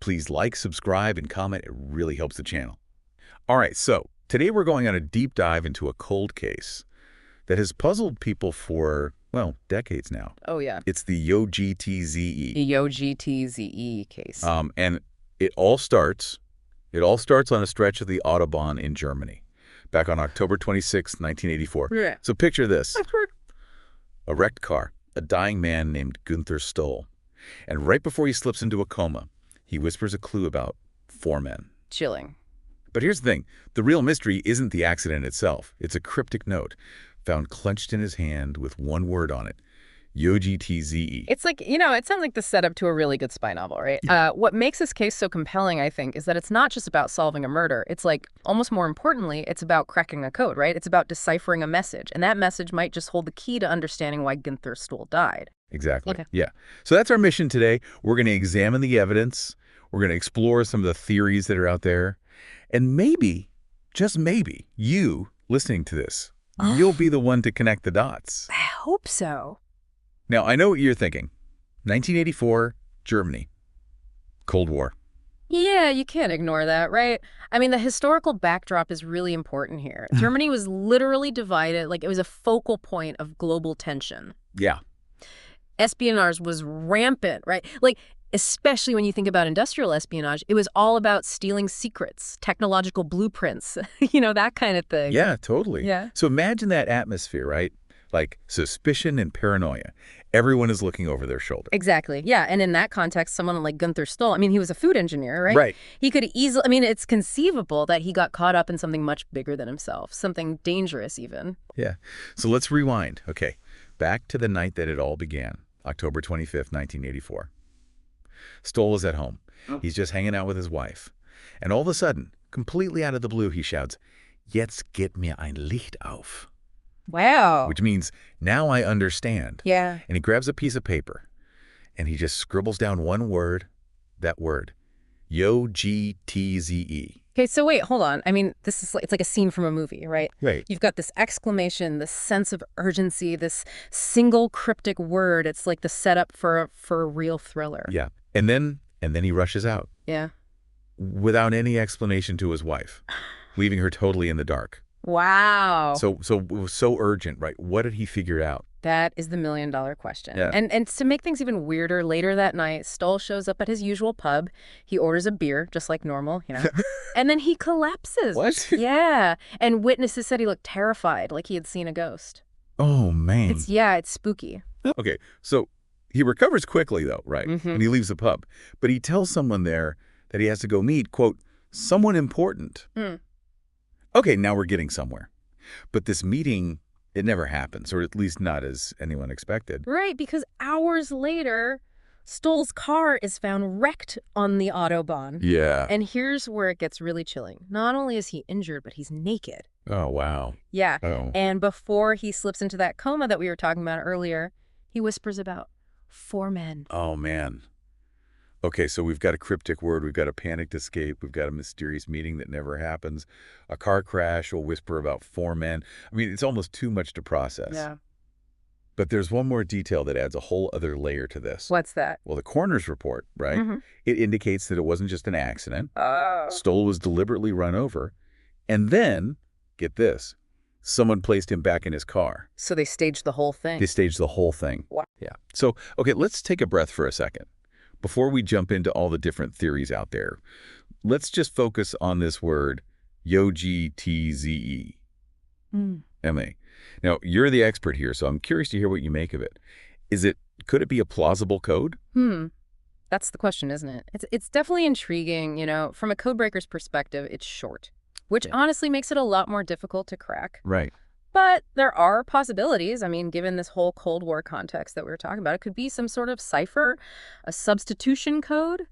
Please like, subscribe, and comment. It really helps the channel. All right, so today we're going on a deep dive into a cold case that has puzzled people for, well, decades now. Oh, yeah. It's the YOGTZE. The YOGTZE case. And it all starts on a stretch of the Autobahn in Germany, back on October 26, 1984. Yeah. So picture this. A wrecked car, a dying man named Günther Stoll. And right before he slips into a coma, he whispers a clue about 4 men. Chilling. But here's the thing. The real mystery isn't the accident itself. It's a cryptic note found clenched in his hand with one word on it. YOGTZE. It's like, it sounds like the setup to a really good spy novel, right? Yeah. What makes this case so compelling, I think, is that it's not just about solving a murder. It's like, almost more importantly, it's about cracking a code, right? It's about deciphering a message. And that message might just hold the key to understanding why Günther Stoll died. Exactly. Okay. Yeah. So that's our mission today. We're going to examine the evidence. We're going to explore some of the theories that are out there. And maybe, just maybe, you listening to this, you'll be the one to connect the dots. I hope so. Now, I know what you're thinking. 1984, Germany. Cold War. Yeah, you can't ignore that, right? I mean, the historical backdrop is really important here. Germany was literally divided, like it was a focal point of global tension. Yeah. Espionage was rampant, right? Like, especially when you think about industrial espionage, it was all about stealing secrets, technological blueprints, that kind of thing. Yeah, totally. Yeah. So imagine that atmosphere, right? Like suspicion and paranoia. Everyone is looking over their shoulder. Exactly. Yeah. And in that context, someone like Günther Stoll, he was a food engineer, right? Right. He could easily, it's conceivable that he got caught up in something much bigger than himself, something dangerous even. Yeah. So let's rewind. Okay. Back to the night that it all began, October 25th, 1984. Stoll is at home. He's just hanging out with his wife. And all of a sudden, completely out of the blue, he shouts, "Jetzt geht mir ein Licht auf." Wow. Which means, now I understand. Yeah. And he grabs a piece of paper, and he just scribbles down one word, that word, YOGTZE. Okay, so wait, hold on. It's like a scene from a movie, right? Right. You've got this exclamation, this sense of urgency, this single cryptic word. It's like the setup for a real thriller. Yeah. And then he rushes out. Yeah. Without any explanation to his wife, leaving her totally in the dark. Wow. So it was so urgent, right? What did he figure out? That is the million-dollar question. Yeah. And to make things even weirder, later that night, Stoll shows up at his usual pub. He orders a beer, just like normal, and then he collapses. What? Yeah. And witnesses said he looked terrified, like he had seen a ghost. Oh, man. It's spooky. Okay, so he recovers quickly, though, right? Mm-hmm. And he leaves the pub. But he tells someone there that he has to go meet, quote, someone important. Okay, now we're getting somewhere. But this meeting, it never happens, or at least not as anyone expected. Right, because hours later, Stoll's car is found wrecked on the Autobahn. Yeah. And here's where it gets really chilling. Not only is he injured, but he's naked. Oh, wow. Yeah. Oh. And before he slips into that coma that we were talking about earlier, he whispers about 4 men. Oh, man. Okay, so we've got a cryptic word, we've got a panicked escape, we've got a mysterious meeting that never happens, a car crash, a whisper about 4 men. It's almost too much to process. Yeah. But there's one more detail that adds a whole other layer to this. What's that? Well, the coroner's report, right? Mm-hmm. It indicates that it wasn't just an accident. Oh. Stoll was deliberately run over. And then, get this, someone placed him back in his car. So they staged the whole thing. They staged the whole thing. Wow. Yeah. So, okay, let's take a breath for a second. Before we jump into all the different theories out there, let's just focus on this word, YOGTZE. M.A. Now, you're the expert here, so I'm curious to hear what you make of it. Could it be a plausible code? That's the question, isn't it? It's definitely intriguing, From a codebreaker's perspective, it's short, which honestly makes it a lot more difficult to crack. Right. But there are possibilities. Given this whole Cold War context that we were talking about, it could be some sort of cipher, a substitution code,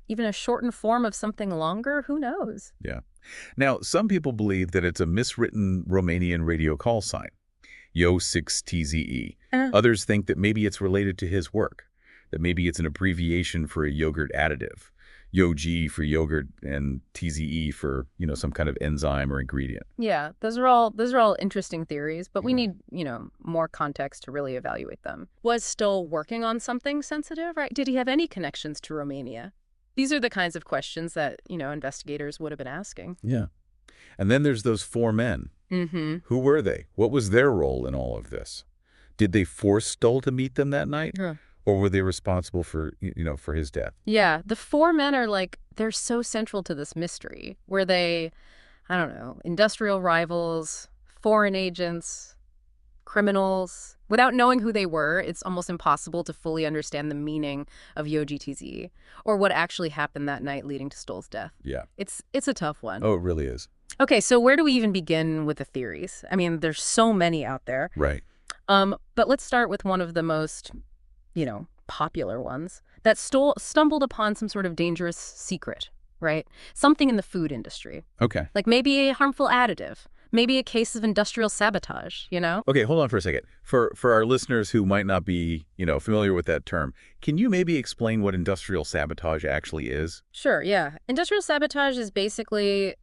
even a shortened form of something longer. Who knows? Yeah. Now, some people believe that it's a miswritten Romanian radio call sign, YOGTZE. Others think that maybe it's related to his work, that maybe it's an abbreviation for a yogurt additive. YOG for yogurt and TZE for, some kind of enzyme or ingredient. Yeah, those are all interesting theories, but we need, more context to really evaluate them. Was Stoll working on something sensitive, right? Did he have any connections to Romania? These are the kinds of questions that, investigators would have been asking. Yeah. And then there's those four men. Mm-hmm. Who were they? What was their role in all of this? Did they force Stoll to meet them that night? Yeah. Or were they responsible for, for his death? Yeah, the four men are they're so central to this mystery. Were they, I don't know, industrial rivals, foreign agents, criminals? Without knowing who they were, it's almost impossible to fully understand the meaning of YOGTZE or what actually happened that night leading to Stoll's death. Yeah. It's a tough one. Oh, it really is. Okay, so where do we even begin with the theories? I mean, there's so many out there. Right. But let's start with one of the most, popular ones, that Stoll stumbled upon some sort of dangerous secret, right? Something in the food industry. Okay. Like maybe a harmful additive, maybe a case of industrial sabotage, Okay, hold on for a second. For our listeners who might not be, familiar with that term, can you maybe explain what industrial sabotage actually is? Sure, yeah. Industrial sabotage is basically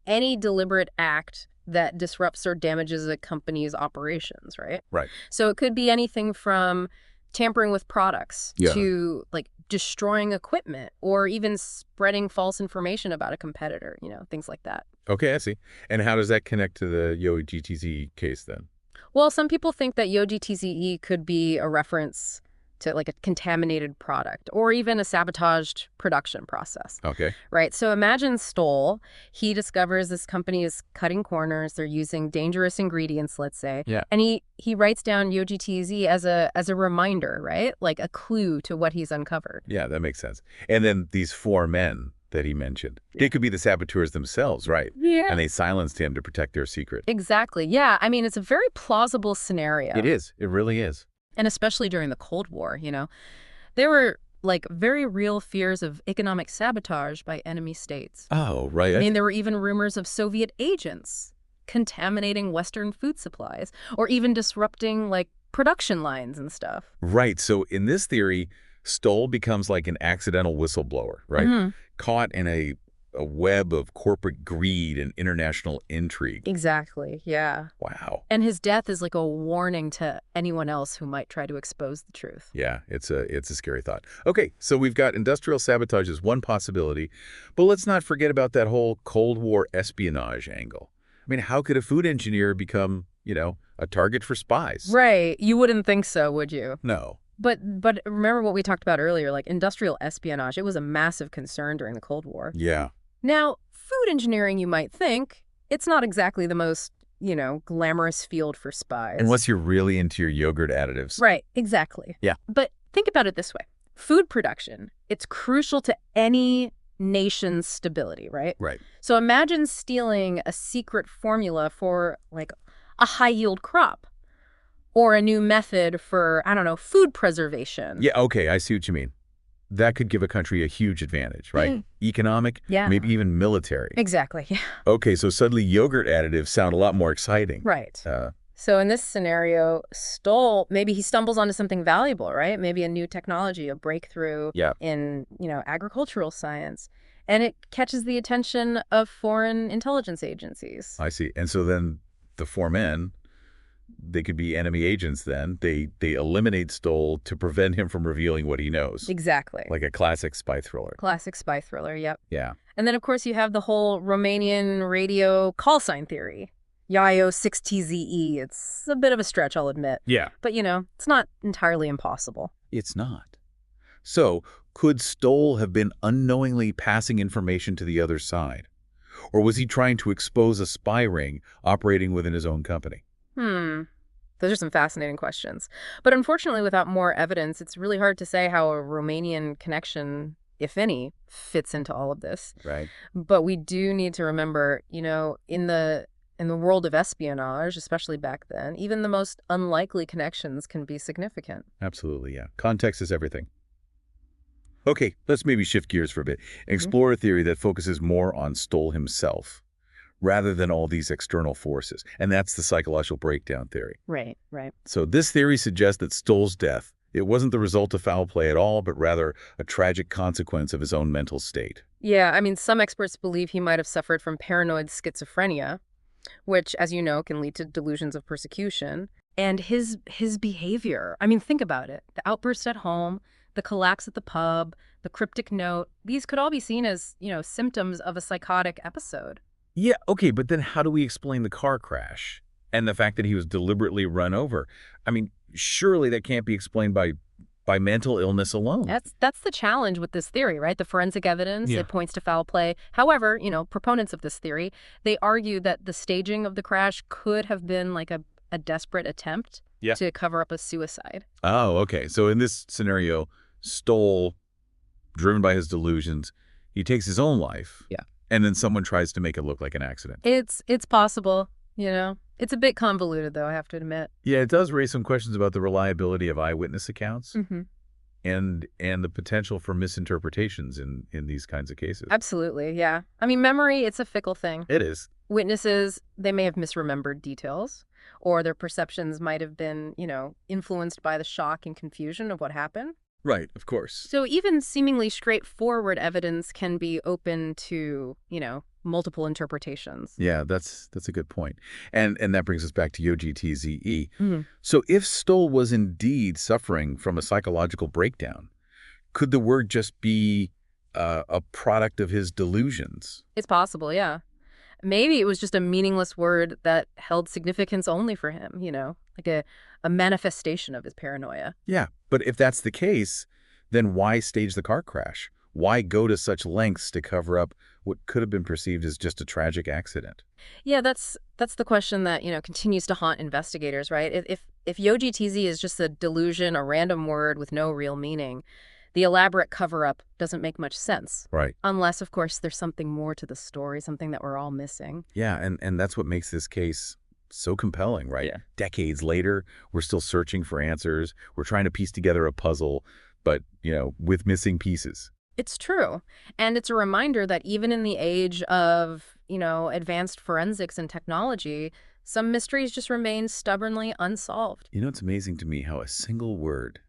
any deliberate act that disrupts or damages a company's operations, right? Right. So it could be anything from tampering with products to destroying equipment or even spreading false information about a competitor, things like that. Okay, I see. And how does that connect to the YOGTZE case then? Well, some people think that YOGTZE could be a reference to a contaminated product or even a sabotaged production process. Okay. Right. So imagine Stoll. He discovers this company is cutting corners. They're using dangerous ingredients, let's say. Yeah. And he writes down YOGTZE as a reminder, right? Like a clue to what he's uncovered. Yeah, that makes sense. And then these four men that he mentioned, they could be the saboteurs themselves, right? Yeah. And they silenced him to protect their secret. Exactly. Yeah. I mean, it's a very plausible scenario. It is. It really is. And especially during the Cold War, there were very real fears of economic sabotage by enemy states. Oh, right. I mean, there were even rumors of Soviet agents contaminating Western food supplies or even disrupting production lines and stuff. Right. So in this theory, Stoll becomes like an accidental whistleblower, right? Mm-hmm. Caught in a web of corporate greed and international intrigue. Exactly. Yeah. Wow. And his death is like a warning to anyone else who might try to expose the truth. Yeah, it's a scary thought. Okay, so we've got industrial sabotage as one possibility, but let's not forget about that whole Cold War espionage angle. I mean, how could a food engineer become, a target for spies? Right. You wouldn't think so, would you? No. But remember what we talked about earlier, industrial espionage, it was a massive concern during the Cold War. Yeah. Now, food engineering, you might think, it's not exactly the most, glamorous field for spies. Unless you're really into your yogurt additives. Right, exactly. Yeah. But think about it this way. Food production, it's crucial to any nation's stability, right? Right. So imagine stealing a secret formula for, a high-yield crop or a new method for, I don't know, food preservation. Yeah, okay, I see what you mean. That could give a country a huge advantage, right? Economic, maybe even military. Exactly, yeah. Okay, so suddenly yogurt additives sound a lot more exciting. Right. So in this scenario, Stoll, maybe he stumbles onto something valuable, right? Maybe a new technology, a breakthrough in, agricultural science. And it catches the attention of foreign intelligence agencies. I see. And so then the four men, they could be enemy agents then. They eliminate Stoll to prevent him from revealing what he knows. Exactly. Like a classic spy thriller. Classic spy thriller, yep. Yeah. And then, of course, you have the whole Romanian radio call sign theory. YOGTZE. It's a bit of a stretch, I'll admit. Yeah. But, it's not entirely impossible. It's not. So, could Stoll have been unknowingly passing information to the other side? Or was he trying to expose a spy ring operating within his own company? Those are some fascinating questions. But unfortunately, without more evidence, it's really hard to say how a Romanian connection, if any, fits into all of this. Right. But we do need to remember, in the world of espionage, especially back then, even the most unlikely connections can be significant. Absolutely, yeah. Context is everything. Okay, let's maybe shift gears for a bit and explore a theory that focuses more on Stoll himself rather than all these external forces. And that's the psychological breakdown theory. Right, right. So this theory suggests that Stoll's death, it wasn't the result of foul play at all, but rather a tragic consequence of his own mental state. Yeah, I mean, some experts believe he might have suffered from paranoid schizophrenia, which, as you know, can lead to delusions of persecution. And his behavior, I mean, think about it. The outburst at home, the collapse at the pub, the cryptic note, these could all be seen as, symptoms of a psychotic episode. Yeah, okay, but then how do we explain the car crash and the fact that he was deliberately run over? I mean, surely that can't be explained by mental illness alone. That's the challenge with this theory, right? The forensic evidence, Yeah. it points to foul play. However, proponents of this theory, they argue that the staging of the crash could have been like a desperate attempt Yeah. to cover up a suicide. Oh, okay. So in this scenario, Stoll, driven by his delusions, he takes his own life. Yeah. And then someone tries to make it look like an accident. It's possible, It's a bit convoluted, though, I have to admit. Yeah, it does raise some questions about the reliability of eyewitness accounts Mm-hmm. and the potential for misinterpretations in these kinds of cases. Absolutely, yeah. I mean, memory, it's a fickle thing. It is. Witnesses, they may have misremembered details, or their perceptions might have been, influenced by the shock and confusion of what happened. Right, of course. So even seemingly straightforward evidence can be open to, multiple interpretations. Yeah, that's a good point. And that brings us back to YOGTZE. Mm-hmm. So if Stoll was indeed suffering from a psychological breakdown, could the word just be a product of his delusions? It's possible, yeah. Maybe it was just a meaningless word that held significance only for him, like a manifestation of his paranoia. Yeah, but if that's the case, then why stage the car crash? Why go to such lengths to cover up what could have been perceived as just a tragic accident? Yeah, that's the question that, continues to haunt investigators, right? If YOGTZ is just a delusion, a random word with no real meaning, the elaborate cover-up doesn't make much sense. Right. Unless, of course, there's something more to the story, something that we're all missing. Yeah, and that's what makes this case so compelling, right? Yeah. Decades later, we're still searching for answers. We're trying to piece together a puzzle, but, with missing pieces. It's true. And it's a reminder that even in the age of, advanced forensics and technology, some mysteries just remain stubbornly unsolved. It's amazing to me how a single word,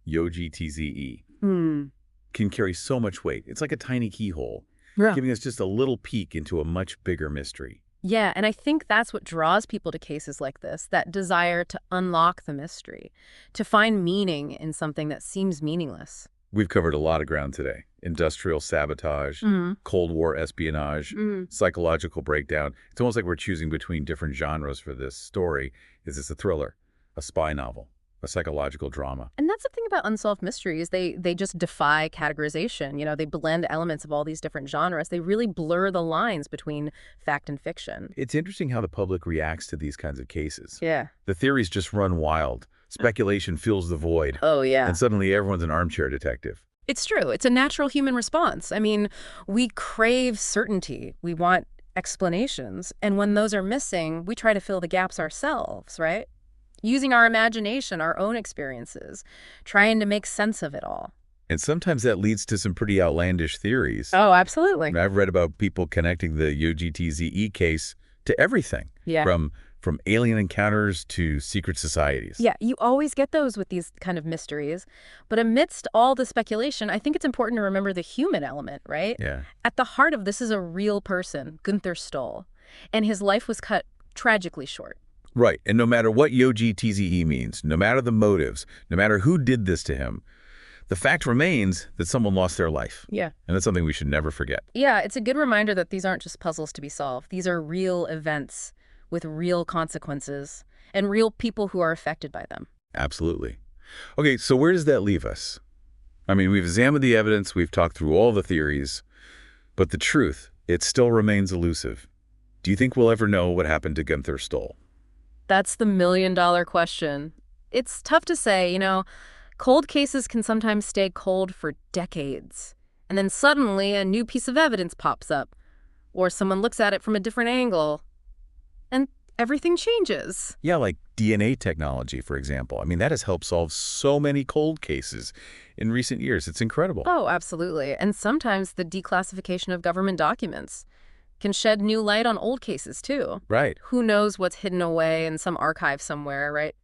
YOGTZE, Hmm. can carry so much weight. It's like a tiny keyhole, Yeah. giving us just a little peek into a much bigger mystery. Yeah, and I think that's what draws people to cases like this, that desire to unlock the mystery, to find meaning in something that seems meaningless. We've covered a lot of ground today. Industrial sabotage, Cold War espionage, psychological breakdown. It's almost like we're choosing between different genres for this story. Is this a thriller, a spy novel, a psychological drama? And that's the thing about unsolved mysteries. They just defy categorization. They blend elements of all these different genres. They really blur the lines between fact and fiction. It's interesting how the public reacts to these kinds of cases. Yeah. The theories just run wild. Speculation fills the void. Oh, yeah. And suddenly everyone's an armchair detective. It's true. It's a natural human response. I mean, we crave certainty. We want explanations. And when those are missing, we try to fill the gaps ourselves, right? Using our imagination, our own experiences, trying to make sense of it all. And sometimes that leads to some pretty outlandish theories. Oh, absolutely. I've read about people connecting the YOGTZE case to everything. Yeah. From alien encounters to secret societies. Yeah, you always get those with these kind of mysteries. But amidst all the speculation, I think it's important to remember the human element, right? Yeah. At the heart of this is a real person, Günther Stoll, and his life was cut tragically short. Right. And no matter what YOGTZE means, no matter the motives, no matter who did this to him, the fact remains that someone lost their life. Yeah. And that's something we should never forget. Yeah, it's a good reminder that these aren't just puzzles to be solved. These are real events with real consequences and real people who are affected by them. Absolutely. Okay, so where does that leave us? I mean, we've examined the evidence, we've talked through all the theories, but the truth, it still remains elusive. Do you think we'll ever know what happened to Günther Stoll? That's the million-dollar question. It's tough to say, Cold cases can sometimes stay cold for decades. And then suddenly a new piece of evidence pops up, or someone looks at it from a different angle, and everything changes. Yeah, like DNA technology, for example. I mean, that has helped solve so many cold cases in recent years. It's incredible. Oh, absolutely. And sometimes the declassification of government documents can shed new light on old cases, too. Right. Who knows what's hidden away in some archive somewhere, right?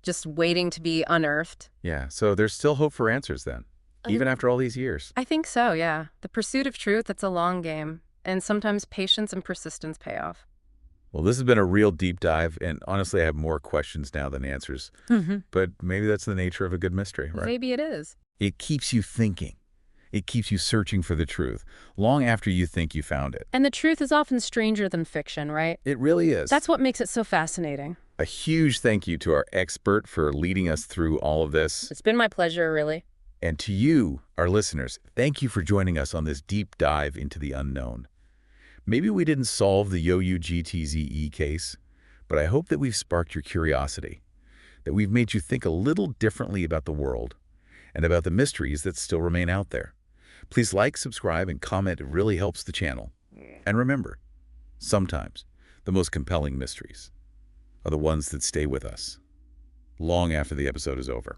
Just waiting to be unearthed. Yeah, so there's still hope for answers then, even after all these years. I think so, yeah. The pursuit of truth, it's a long game. And sometimes patience and persistence pay off. Well, this has been a real deep dive, and honestly, I have more questions now than answers. But maybe that's the nature of a good mystery, right? Maybe it is. It keeps you thinking. It keeps you searching for the truth, long after you think you found it. And the truth is often stranger than fiction, right? It really is. That's what makes it so fascinating. A huge thank you to our expert for leading us through all of this. It's been my pleasure, really. And to you, our listeners, thank you for joining us on this deep dive into the unknown. Maybe we didn't solve the YOGTZE case, but I hope that we've sparked your curiosity, that we've made you think a little differently about the world and about the mysteries that still remain out there. Please like, subscribe, and comment. It really helps the channel. And remember, sometimes the most compelling mysteries are the ones that stay with us long after the episode is over.